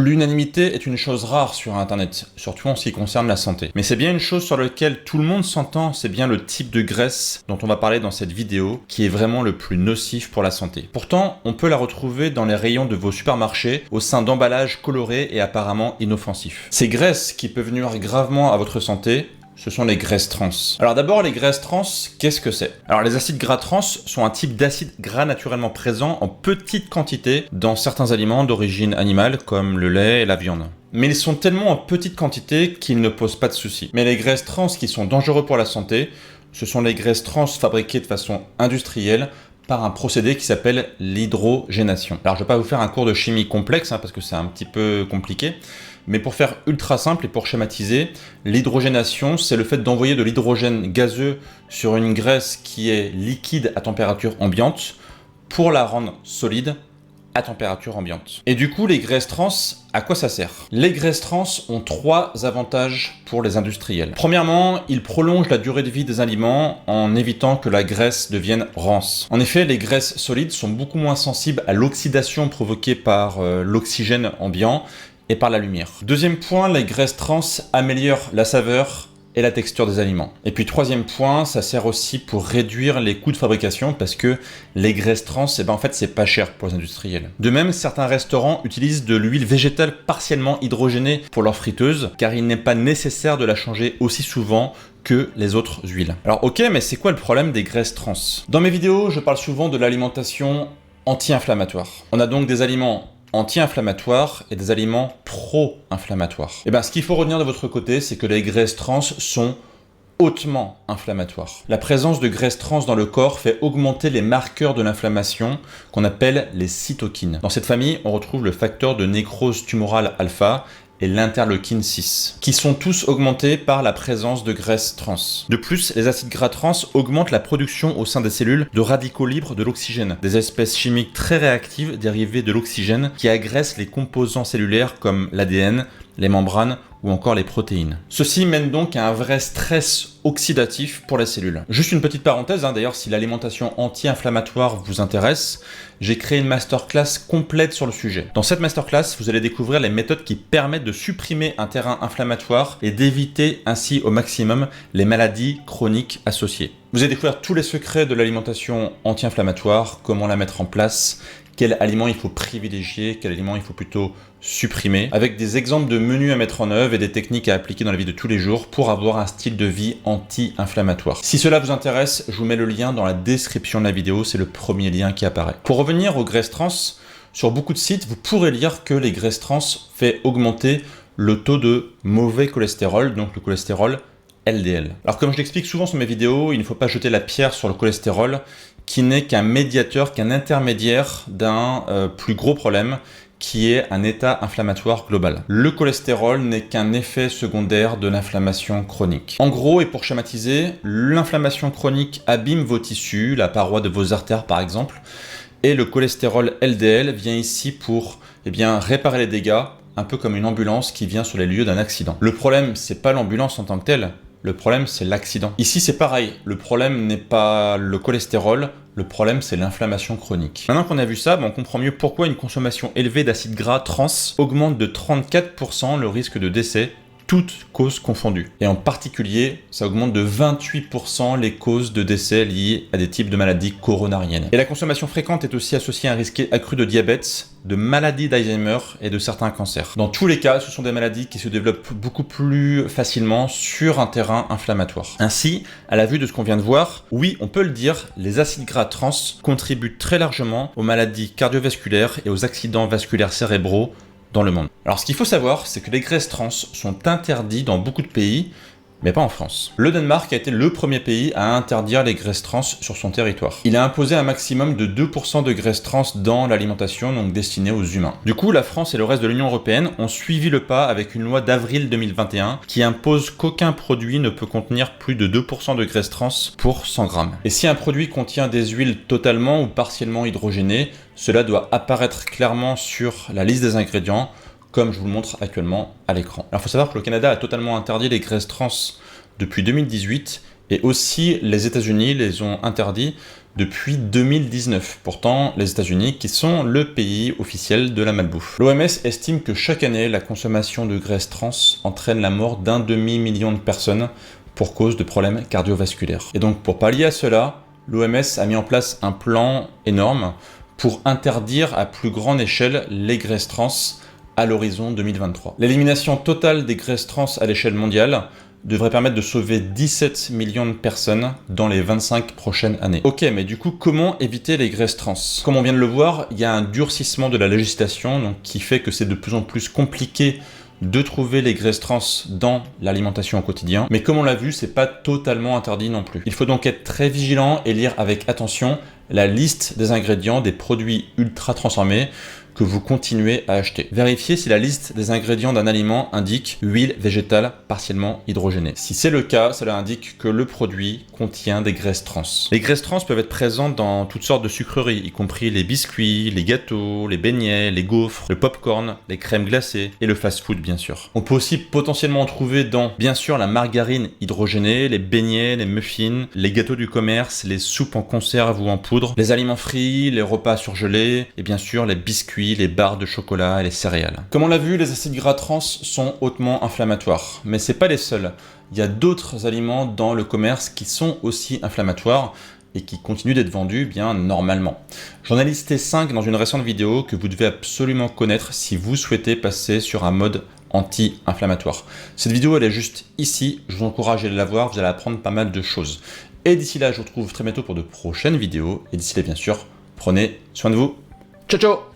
L'unanimité est une chose rare sur Internet, surtout en ce qui concerne la santé. Mais c'est bien une chose sur laquelle tout le monde s'entend, c'est bien le type de graisse dont on va parler dans cette vidéo, qui est vraiment le plus nocif pour la santé. Pourtant, on peut la retrouver dans les rayons de vos supermarchés, au sein d'emballages colorés et apparemment inoffensifs. Ces graisses qui peuvent nuire gravement à votre santé, ce sont les graisses trans. Alors d'abord, les graisses trans, qu'est-ce que c'est? Alors les acides gras trans sont un type d'acide gras naturellement présent en petite quantité dans certains aliments d'origine animale comme le lait et la viande. Mais ils sont tellement en petite quantité qu'ils ne posent pas de soucis. Mais les graisses trans qui sont dangereux pour la santé, ce sont les graisses trans fabriquées de façon industrielle par un procédé qui s'appelle l'hydrogénation. Alors je ne vais pas vous faire un cours de chimie complexe parce que c'est un petit peu compliqué, mais pour faire ultra simple et pour schématiser, l'hydrogénation, c'est le fait d'envoyer de l'hydrogène gazeux sur une graisse qui est liquide à température ambiante pour la rendre solide à température ambiante. Et du coup, les graisses trans, à quoi ça sert? Les graisses trans ont 3 avantages pour les industriels. Premièrement, ils prolongent la durée de vie des aliments en évitant que la graisse devienne rance. En effet, les graisses solides sont beaucoup moins sensibles à l'oxydation provoquée par l'oxygène ambiant et par la lumière. Deuxième point, les graisses trans améliorent la saveur et la texture des aliments. Et puis troisième point, ça sert aussi pour réduire les coûts de fabrication parce que les graisses trans, en fait, c'est pas cher pour les industriels. De même, certains restaurants utilisent de l'huile végétale partiellement hydrogénée pour leurs friteuses car il n'est pas nécessaire de la changer aussi souvent que les autres huiles. Alors ok, mais c'est quoi le problème des graisses trans? Dans mes vidéos, je parle souvent de l'alimentation anti-inflammatoire. On a donc des aliments anti-inflammatoires et des aliments pro-inflammatoires. Et bien, ce qu'il faut retenir de votre côté, c'est que les graisses trans sont hautement inflammatoires. La présence de graisses trans dans le corps fait augmenter les marqueurs de l'inflammation qu'on appelle les cytokines. Dans cette famille, on retrouve le facteur de nécrose tumorale alpha et l'interleukine 6, qui sont tous augmentés par la présence de graisses trans. De plus, les acides gras trans augmentent la production au sein des cellules de radicaux libres de l'oxygène, des espèces chimiques très réactives dérivées de l'oxygène qui agressent les composants cellulaires comme l'ADN, les membranes ou encore les protéines. Ceci mène donc à un vrai stress oxydatif pour les cellules. Juste une petite parenthèse, d'ailleurs, si l'alimentation anti-inflammatoire vous intéresse, j'ai créé une masterclass complète sur le sujet. Dans cette masterclass, vous allez découvrir les méthodes qui permettent de supprimer un terrain inflammatoire et d'éviter ainsi au maximum les maladies chroniques associées. Vous allez découvrir tous les secrets de l'alimentation anti-inflammatoire, comment la mettre en place, quel aliment il faut privilégier, quel aliment il faut plutôt supprimer, avec des exemples de menus à mettre en œuvre et des techniques à appliquer dans la vie de tous les jours pour avoir un style de vie anti-inflammatoire. Si cela vous intéresse, je vous mets le lien dans la description de la vidéo, c'est le premier lien qui apparaît. Pour revenir aux graisses trans, sur beaucoup de sites, vous pourrez lire que les graisses trans font augmenter le taux de mauvais cholestérol, donc le cholestérol LDL. Alors comme je l'explique souvent sur mes vidéos, il ne faut pas jeter la pierre sur le cholestérol qui n'est qu'un médiateur, qu'un intermédiaire d'un plus gros problème qui est un état inflammatoire global. Le cholestérol n'est qu'un effet secondaire de l'inflammation chronique. En gros, et pour schématiser, l'inflammation chronique abîme vos tissus, la paroi de vos artères par exemple, et le cholestérol LDL vient ici pour réparer les dégâts, un peu comme une ambulance qui vient sur les lieux d'un accident. Le problème, c'est pas l'ambulance en tant que telle, le problème, c'est l'accident. Ici, c'est pareil. Le problème n'est pas le cholestérol, le problème, c'est l'inflammation chronique. Maintenant qu'on a vu ça, on comprend mieux pourquoi une consommation élevée d'acides gras trans augmente de 34% le risque de décès, toutes causes confondues. Et en particulier, ça augmente de 28% les causes de décès liées à des types de maladies coronariennes. Et la consommation fréquente est aussi associée à un risque accru de diabète, de maladies d'Alzheimer et de certains cancers. Dans tous les cas, ce sont des maladies qui se développent beaucoup plus facilement sur un terrain inflammatoire. Ainsi, à la vue de ce qu'on vient de voir, oui, on peut le dire, les acides gras trans contribuent très largement aux maladies cardiovasculaires et aux accidents vasculaires cérébraux dans le monde. Alors ce qu'il faut savoir, c'est que les graisses trans sont interdites dans beaucoup de pays, mais pas en France. Le Danemark a été le premier pays à interdire les graisses trans sur son territoire. Il a imposé un maximum de 2% de graisses trans dans l'alimentation, donc destinée aux humains. Du coup, la France et le reste de l'Union européenne ont suivi le pas avec une loi d'avril 2021 qui impose qu'aucun produit ne peut contenir plus de 2% de graisses trans pour 100 grammes. Et si un produit contient des huiles totalement ou partiellement hydrogénées, cela doit apparaître clairement sur la liste des ingrédients, comme je vous le montre actuellement à l'écran. Alors il faut savoir que le Canada a totalement interdit les graisses trans depuis 2018 et aussi les États-Unis les ont interdits depuis 2019. Pourtant, les États-Unis, qui sont le pays officiel de la malbouffe. L'OMS estime que chaque année, la consommation de graisses trans entraîne la mort d'un demi-million de personnes pour cause de problèmes cardiovasculaires. Et donc, pour pallier à cela, l'OMS a mis en place un plan énorme pour interdire à plus grande échelle les graisses trans à l'horizon 2023. L'élimination totale des graisses trans à l'échelle mondiale devrait permettre de sauver 17 millions de personnes dans les 25 prochaines années. Ok, mais du coup, comment éviter les graisses trans? Comme on vient de le voir, il y a un durcissement de la législation donc, qui fait que c'est de plus en plus compliqué de trouver les graisses trans dans l'alimentation au quotidien. Mais comme on l'a vu, c'est pas totalement interdit non plus. Il faut donc être très vigilant et lire avec attention la liste des ingrédients des produits ultra transformés que vous continuez à acheter. Vérifiez si la liste des ingrédients d'un aliment indique huile végétale partiellement hydrogénée. Si c'est le cas, cela indique que le produit contient des graisses trans. Les graisses trans peuvent être présentes dans toutes sortes de sucreries, y compris les biscuits, les gâteaux, les beignets, les gaufres, le popcorn, les crèmes glacées et le fast-food bien sûr. On peut aussi potentiellement en trouver dans, bien sûr, la margarine hydrogénée, les beignets, les muffins, les gâteaux du commerce, les soupes en conserve ou en poudre, les aliments frits, les repas surgelés et bien sûr les biscuits, les barres de chocolat et les céréales. Comme on l'a vu, les acides gras trans sont hautement inflammatoires, mais c'est pas les seuls. Il y a d'autres aliments dans le commerce qui sont aussi inflammatoires et qui continuent d'être vendus bien normalement. J'en ai listé 5 dans une récente vidéo que vous devez absolument connaître si vous souhaitez passer sur un mode anti-inflammatoire. Cette vidéo elle est juste ici, je vous encourage à aller la voir, vous allez apprendre pas mal de choses. Et d'ici là, je vous retrouve très bientôt pour de prochaines vidéos, et d'ici là bien sûr, prenez soin de vous. Ciao ciao!